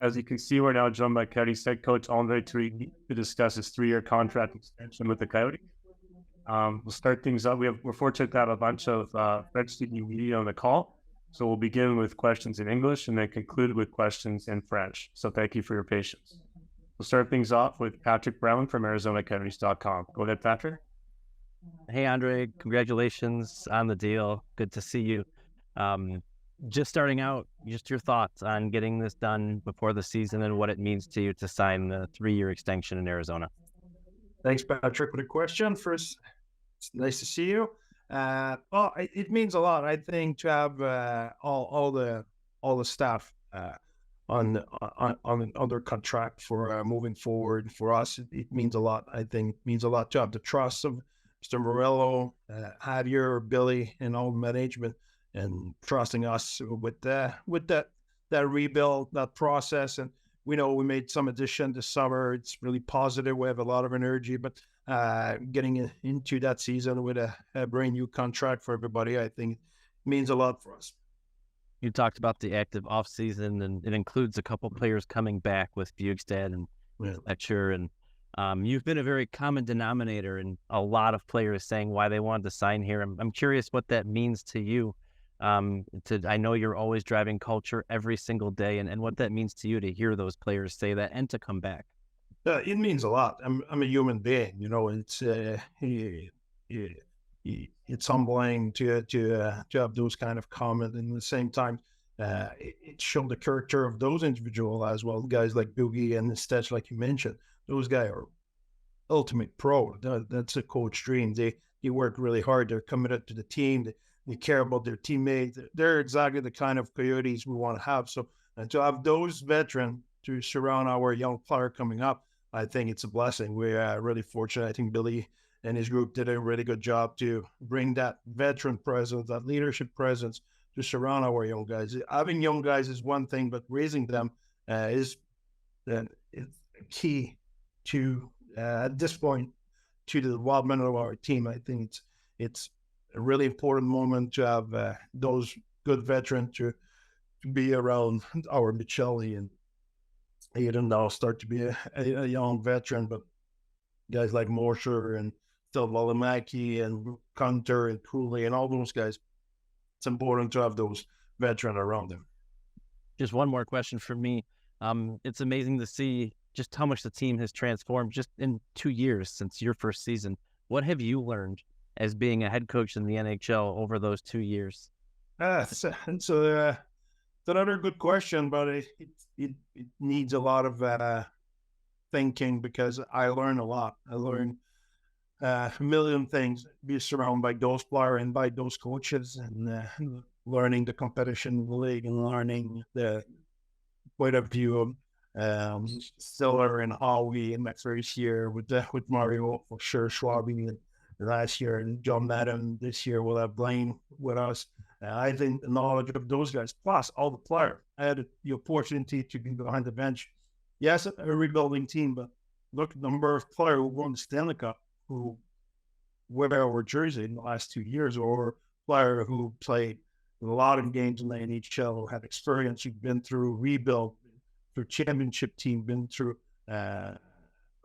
As you can see, we're now joined by Coyotes head coach André Tourigny to discuss his 3-year contract extension with the Coyotes. We'll start things up. We're fortunate to have a bunch of French-speaking media on the call. So we'll begin with questions in English and then conclude with questions in French. So thank you for your patience. We'll start things off with Patrick Brown from ArizonaCoyotes.com. Go ahead, Patrick. Hey, Andre, congratulations on the deal. Good to see you. Just starting out, just your thoughts on getting this done before the season and what it means to you to sign the 3-year extension in Arizona. Thanks, Patrick, for the question. First, it's nice to see you. It means a lot, I think, to have all the staff under contract for moving forward. For us, it means a lot. I think it means a lot to have the trust of Mr. Morello, Javier, Billy, and all management, and trusting us with that rebuild, that process. And we know we made some addition this summer. It's really positive. We have a lot of energy, but getting into that season with a brand new contract for everybody, I think means a lot for us. You talked about the active offseason, and it includes a couple players coming back with Bjugstad and Fletcher. And you've been a very common denominator in a lot of players saying why they wanted to sign here. I'm curious what that means to you. I know you're always driving culture every single day, and what that means to you to hear those players say that and to come back. It means a lot. I'm a human being, it's humbling to have those kind of comments, and at the same time, it showed the character of those individuals as well. Guys like Boogie and Stetch, like you mentioned, those guys are ultimate pro. That's a coach dream. They work really hard. They're committed to the team. They care about their teammates. They're exactly the kind of Coyotes we want to have. So to have those veterans to surround our young player coming up, I think it's a blessing. We're really fortunate. I think Billy and his group did a really good job to bring that veteran presence, that leadership presence to surround our young guys. Having young guys is one thing, but raising them is key to, at this point, to the development of our team. I think it's a really important moment to have those good veterans to be around our Michelli and Aiden now start to be a young veteran, but guys like Morsher and Phil Valimaki and Hunter and Cooley and all those guys, it's important to have those veterans around them. Just one more question for me. It's amazing to see just how much the team has transformed just in 2 years since your first season. What have you learned as being a head coach in the NHL over those 2 years? It's another good question, but it needs a lot of thinking, because I learned a lot. I learned a million things, be surrounded by those players and by those coaches, and learning the competition in the league and learning the point of view of Stiller and Howie in my first year with Mario, for sure, Schwabi last year, and John Madden this year. We'll have Blaine with us. I think the knowledge of those guys, plus all the players. I had the opportunity to be behind the bench. Yes, a rebuilding team, but look at the number of players who won the Stanley Cup, who wear our jersey in the last 2 years, or player who played a lot of games in the NHL, who had experience, who've been through rebuild, through championship team, been through a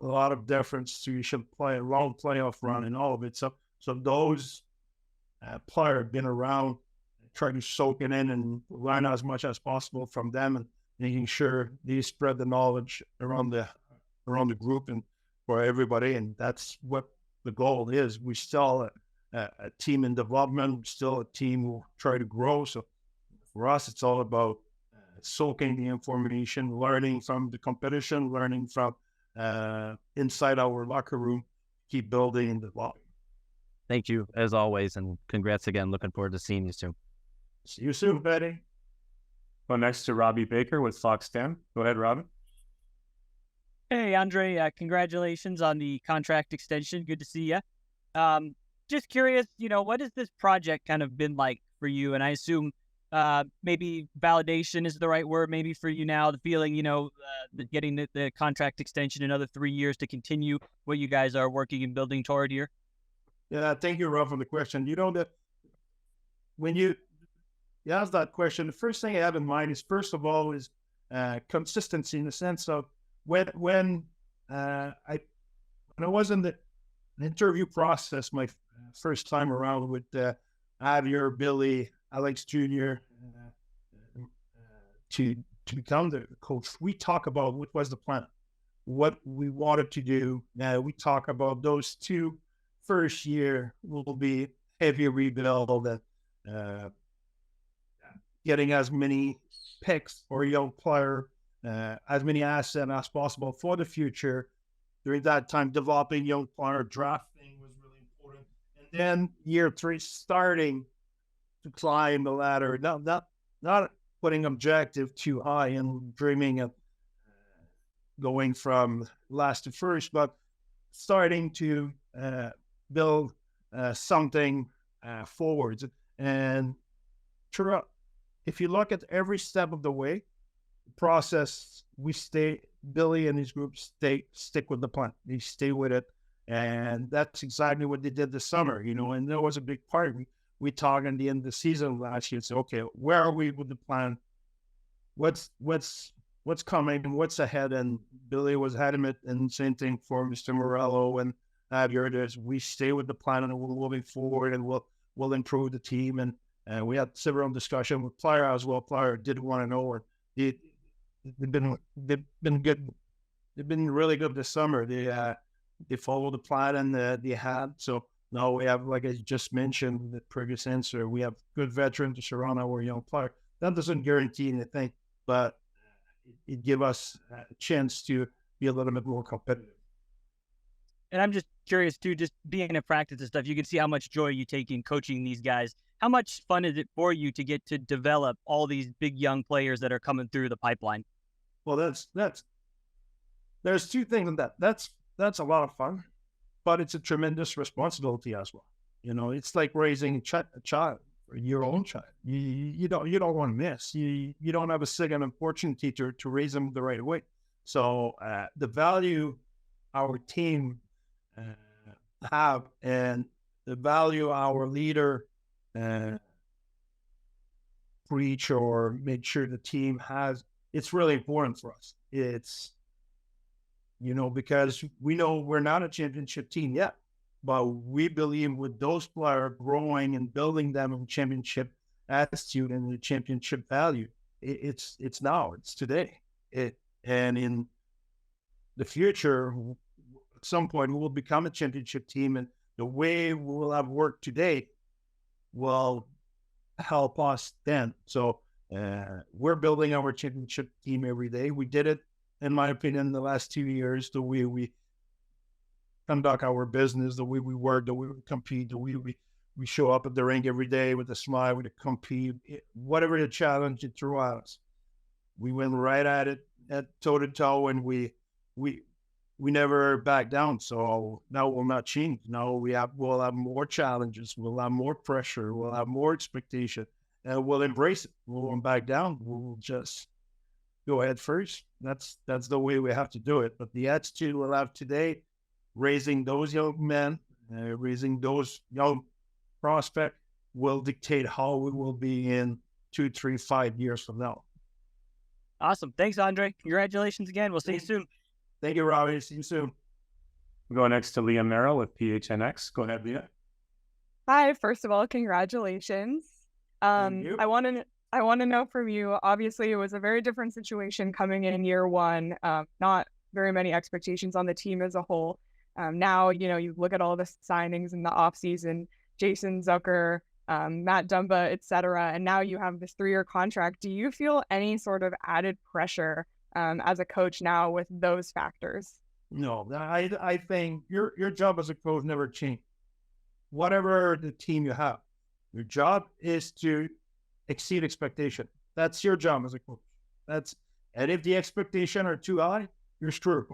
lot of different situations, play a long playoff run and all of it. So those players have been around, trying to soak it in and learn as much as possible from them, and making sure they spread the knowledge around the group and for everybody. And that's what the goal is. We're still a team in development. We're still a team who try to grow. So for us, it's all about soaking the information, learning from the competition, learning from inside our locker room, keep building and developing. Thank you, as always, and congrats again. Looking forward to seeing you soon. See you soon, Betty. Go next to Robbie Baker with Fox 10. Go ahead, Robbie. Hey, Andre, congratulations on the contract extension. Good to see you. Just curious, what has this project kind of been like for you? And I assume maybe validation is the right word maybe for you now, the feeling, getting the contract extension another 3 years to continue what you guys are working and building toward here. Yeah, thank you, Rob, for the question. That when you ask that question, the first thing I have in mind is, first of all, is consistency in the sense of when I was in the interview process my first time around with Javier, Billy, Alex Jr. To become the coach, we talk about what was the plan, what we wanted to do. We talk about those two first year will be heavy rebuild and getting as many picks for a young player, as many assets as possible for the future. During that time, developing young player drafting was really important. And then year 3, starting to climb the ladder, not putting objective too high and dreaming of going from last to first, but starting to build something forwards. And if you look at every step of the way, the process, Billy and his group stick with the plan. They stay with it. And that's exactly what they did this summer, and there was a big part. We talked at the end of the season last year and said, okay, where are we with the plan? What's coming and what's ahead? And Billy was adamant, and same thing for Mr. Morello and Javier. We stay with the plan and we're moving forward and we'll improve the team. And we had several discussions with player as well. Player didn't want to know, or they've been good. They've been really good this summer. They followed the plan and they had. So now we have, like I just mentioned in the previous answer, we have good veterans to surround our young player. That doesn't guarantee anything, but it gives us a chance to be a little bit more competitive. And I'm just curious too, just being in practice and stuff, you can see how much joy you take in coaching these guys. How much fun is it for you to get to develop all these big young players that are coming through the pipeline? Well, there's two things in that. That's a lot of fun, but it's a tremendous responsibility as well. It's like raising a child, your own child. You don't want to miss. You don't have a second opportunity to raise them the right way. So the value our team have and the value our leader preach or make sure the team has, it's really important for us. It's, because we know we're not a championship team yet, but we believe with those players growing and building them in championship attitude and the championship value, it's today. And in the future, at some point, we will become a championship team, and the way we will have worked today will help us then. So we're building our championship team every day. We did it, in my opinion, in the last 2 years, the way we conduct our business, the way we work, the way we compete, the way we show up at the rink every day with a smile, with a compete, whatever the challenge it threw at us. We went right at it, at toe-to-toe, and we never back down. So now we'll not change. Now we'll have more challenges. We'll have more pressure. We'll have more expectation, and we'll embrace it. We won't back down. We'll just go ahead first. That's the way we have to do it. But the attitude we'll have today, raising those young men, raising those young prospects, will dictate how we will be in 2, 3, 5 years from now. Awesome. Thanks, André. Congratulations again. We'll see you soon. Thank you, Robbie. See you soon. We'll go next to Leah Merrill with PHNX. Go ahead, Leah. Hi. First of all, congratulations. Thank you. I want to know from you. Obviously, it was a very different situation coming in year one. Not very many expectations on the team as a whole. Now, you look at all the signings in the offseason, Jason Zucker, Matt Dumba, etc., and now you have this 3-year contract. Do you feel any sort of added pressure as a coach now with those factors? No, I think your job as a coach never changed. Whatever the team you have, your job is to exceed expectation. That's your job as a coach. And if the expectation are too high, you're screwed.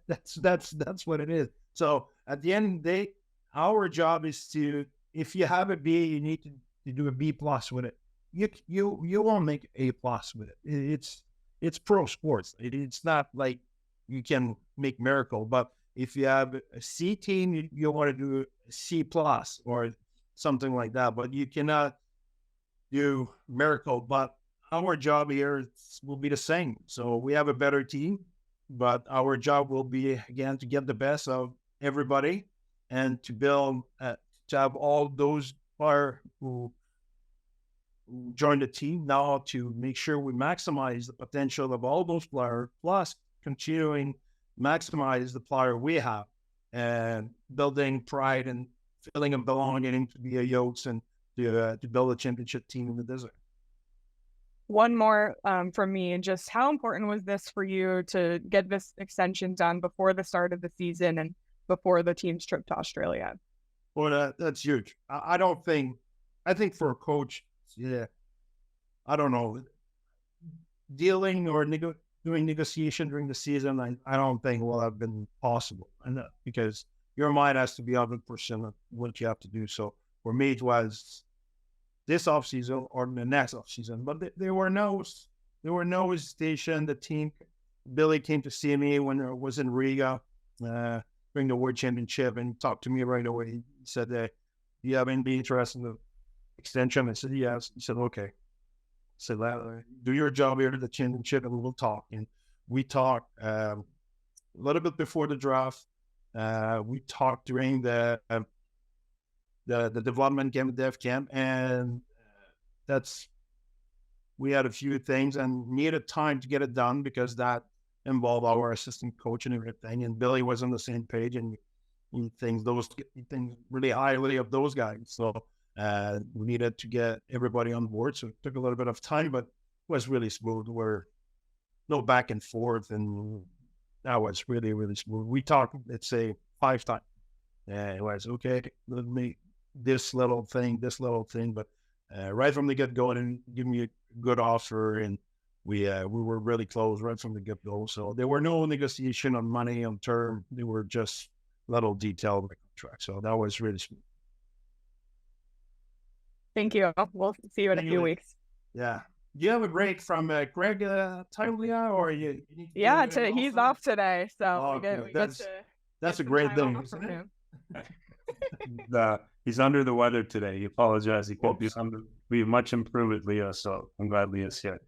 That's what it is. So at the end of the day, our job is to, if you have a B, you need to do a B+ with it. You won't make A+ with it. It's pro sports. It's not like you can make miracle. But if you have a C team, you want to do a C+ or something like that. But you cannot do miracle. But our job here will be the same. So we have a better team, but our job will be, again, to get the best of everybody and to build, to have all those players who join the team now to make sure we maximize the potential of all those players, plus continuing maximize the player we have and building pride and feeling of belonging to be a Yotes and to build a championship team in the desert. One more from me, and just how important was this for you to get this extension done before the start of the season and before the team's trip to Australia? Well, that's huge. I think for a coach, yeah, I don't know, dealing or doing negotiation during the season, I don't think will have been possible. And because your mind has to be 100% of what you have to do. So for me, it was this offseason or the next offseason. But there were no hesitation. The team, Billy came to see me when I was in Riga during the World Championship and talked to me right away. He said, "Do you have any interest in the extension?" I said, "Yes." He said, "Okay." I said, "Do your job here at the championship and we'll talk." And we talked a little bit before the draft. We talked during the development camp, the dev camp, and we had a few things and needed time to get it done because that involved our assistant coach and everything. And Billy was on the same page, and he thinks really highly of those guys. So we needed to get everybody on board. So it took a little bit of time, but it was really smooth. We're no back and forth, and that was really, really smooth. We talked, let's say, 5 times. It was okay. Let me this little thing, but right from the get go, and give me a good offer, and we were really close right from the get go. So there were no negotiation on money, on term. They were just little detailed in the contract. So that was really smooth. Thank you. We'll see you in a few weeks. Yeah. Do you have a break from Greg Tylia, or you need to? Yeah, he's off today, so that's a great thing, isn't it? He's under the weather today. He apologized. He could be we much improved with Leo, so I'm glad Leo's here.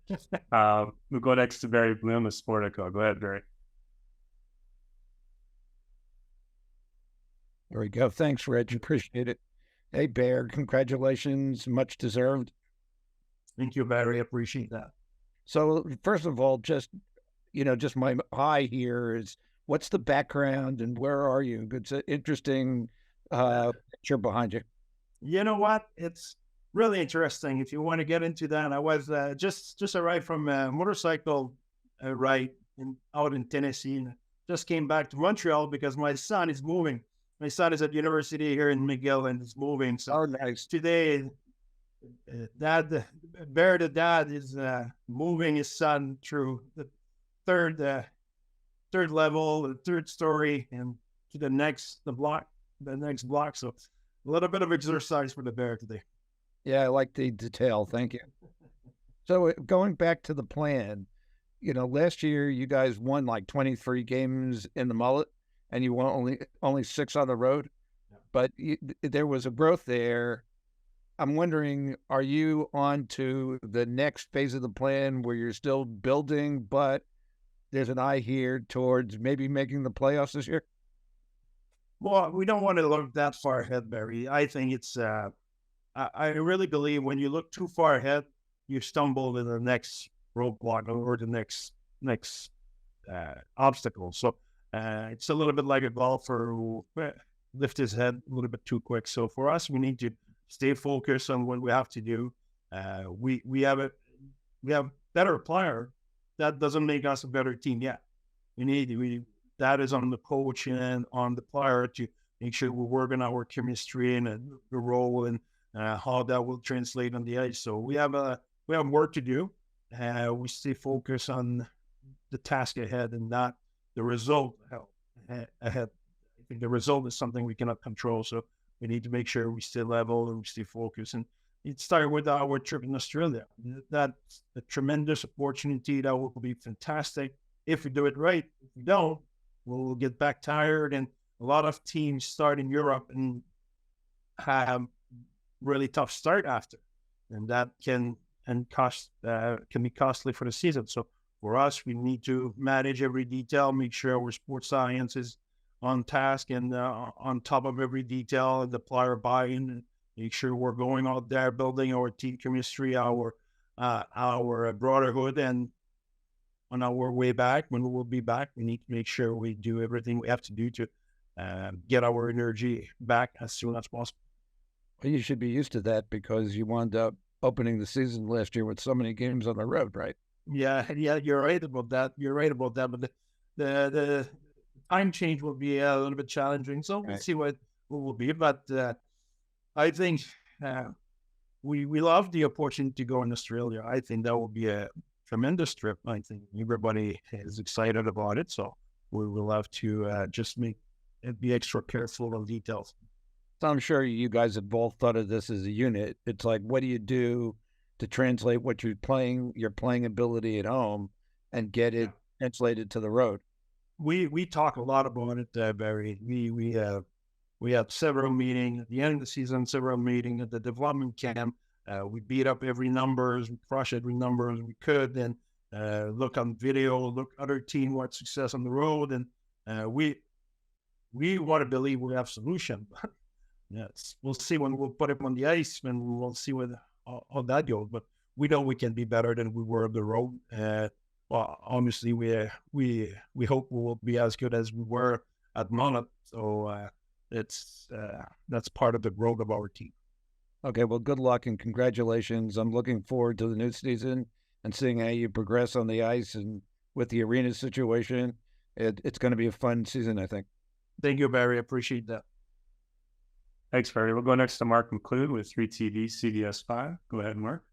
We'll go next to Barry Bloom with Sportico. Go ahead, Barry. There we go. Thanks, Reg. Appreciate it. Hey, Bear, congratulations. Much deserved. Thank you, Barry. Appreciate that. So first of all, just my eye here is, what's the background and where are you? It's an interesting picture behind you. You know what? It's really interesting. If you want to get into that, I was just arrived from a motorcycle ride out in Tennessee, and just came back to Montreal because my son is moving. My son is at university here in McGill and is moving. So nice. Today, Bear the dad is moving his son through the third level, the third story, and to the next block. So a little bit of exercise for the Bear today. Yeah, I like the detail. Thank you. So going back to the plan, last year you guys won like 23 games in the mullet, and you won only 6 on the road. Yeah. But there was a growth there. I'm wondering, are you on to the next phase of the plan where you're still building, but there's an eye here towards maybe making the playoffs this year? Well, we don't want to look that far ahead, Barry. I think it's, I really believe when you look too far ahead, you stumble to the next roadblock or the next obstacle. So it's a little bit like a golfer who lift his head a little bit too quick. So for us, we need to stay focused on what we have to do. We have better player. That doesn't make us a better team yet. That is on the coach and on the player to make sure we work on our chemistry and the role and how that will translate on the ice. So we have work to do. We stay focused on the task ahead and not the result ahead. I think the result is something we cannot control. So we need to make sure we stay level and we stay focused. And it started with our trip in Australia. That's a tremendous opportunity. That will be fantastic if we do it right. If we don't, we'll get back tired. And a lot of teams start in Europe and have really tough start after. And that can and can be costly for the season. So for us, we need to manage every detail, make sure our sports science is on task and on top of every detail, the player buy-in, and make sure we're going out there building our team chemistry, our brotherhood, and on our way back, when we will be back, we need to make sure we do everything we have to do to get our energy back as soon as possible. Well, you should be used to that because you wound up opening the season last year with so many games on the road, right? Yeah, you're right about that. But the time change will be a little bit challenging, so we'll see what will be. But I think we love the opportunity to go in Australia. I think that will be a tremendous trip. I think everybody is excited about it, so we will have to just be extra careful on details. So I'm sure you guys have both thought of this as a unit. It's like, what do you do to translate what you're playing, your playing ability at home, and get it translated to the road? We talk a lot about it, Barry. We have several meetings at the end of the season, several meetings at the development camp. We beat up every numbers, we crush every numbers we could, and look on video, look other team what success on the road, and we want to believe we have solution. Yes, we'll see when we'll put it on the ice, and we'll see how that goes. But we know we can be better than we were on the road. Well, obviously, we hope we will be as good as we were at Monmouth. So that's part of the growth of our team. Okay, well, good luck and congratulations. I'm looking forward to the new season and seeing how you progress on the ice and with the arena situation. It's going to be a fun season, I think. Thank you, Barry. Appreciate that. Thanks, Barry. We'll go next to Mark McLeod with 3TV CDS5. Go ahead, Mark.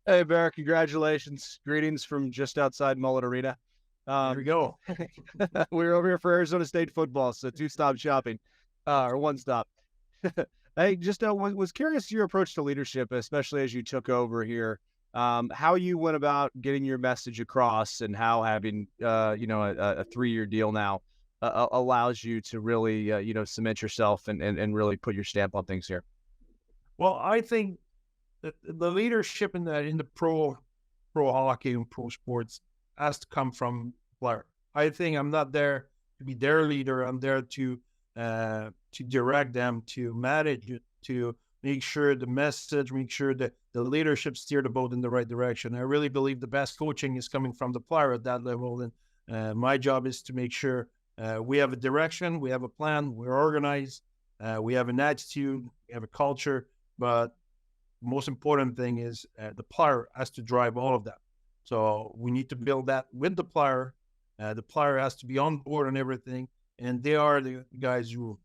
Hey, Barry, congratulations. Greetings from just outside Mullet Arena. There we go. We're over here for Arizona State football, so 2-stop shopping, or 1-stop. I just was curious your approach to leadership, especially as you took over here. How you went about getting your message across, and how having a 3-year deal now allows you to really cement yourself and really put your stamp on things here. Well, I think that the leadership in the pro hockey and pro sports has to come from player. I think I'm not there to be their leader. I'm there to direct them, to manage it, to make sure the message, make sure that the leadership steer the boat in the right direction. I really believe the best coaching is coming from the player at that level. And my job is to make sure we have a direction, we have a plan, we're organized, we have an attitude, we have a culture. But the most important thing is the player has to drive all of that. So we need to build that with the player. The player has to be on board on everything. And they are the guys who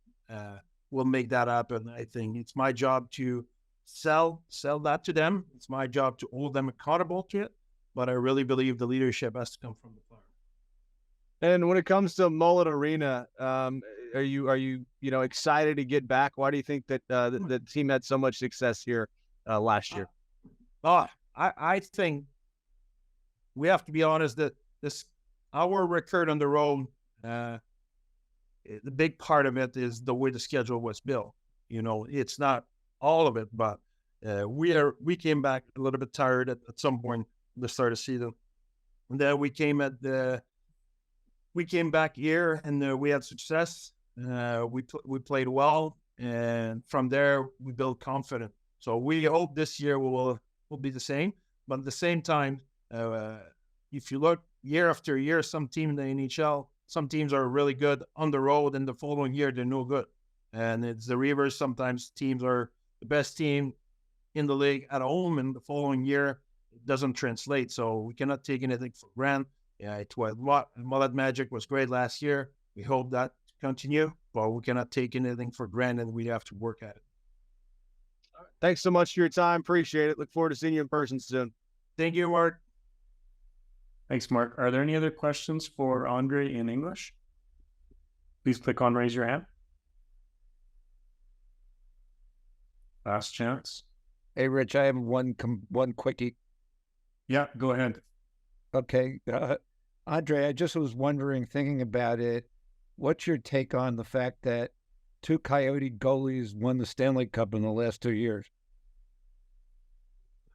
will make that happen. I think it's my job to sell that to them. It's my job to hold them accountable to it. But I really believe the leadership has to come from the player. And when it comes to Mullet Arena, are you excited to get back? Why do you think that the team had so much success here last year? I think we have to be honest that our record on the road, the big part of it is the way the schedule was built. It's not all of it, but we came back a little bit tired at some point at the start of the season. And then we came back here and we had success. We played well, and from there we built confidence. So we hope this year will be the same. But at the same time, if you look year after year, some team in the NHL, some teams are really good on the road, and the following year they're no good. And it's the reverse. Sometimes teams are the best team in the league at home, and the following year it doesn't translate. So we cannot take anything for granted. Yeah, Mullet Magic was great last year. We hope that to continue, but we cannot take anything for granted. We have to work at it. Thanks so much for your time. Appreciate it. Look forward to seeing you in person soon. Thank you, Mark. Thanks, Mark. Are there any other questions for Andre in English? Please click on raise your hand. Last chance. Hey, Rich, I have one quickie. Yeah, go ahead. Okay. Andre, I just was wondering, thinking about it, what's your take on the fact that 2 Coyote goalies won the Stanley Cup in the last 2 years?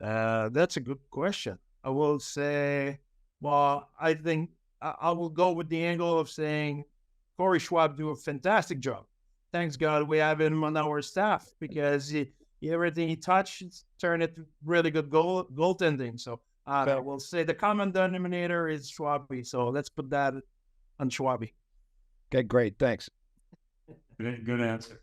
That's a good question. I will say, well, I think I will go with the angle of saying Corey Schwab do a fantastic job. Thanks God we have him on our staff because everything he touches turn it to really good goaltending. So I will say the common denominator is Schwabi. So let's put that on Schwabi. Okay, great. Thanks. Good answer.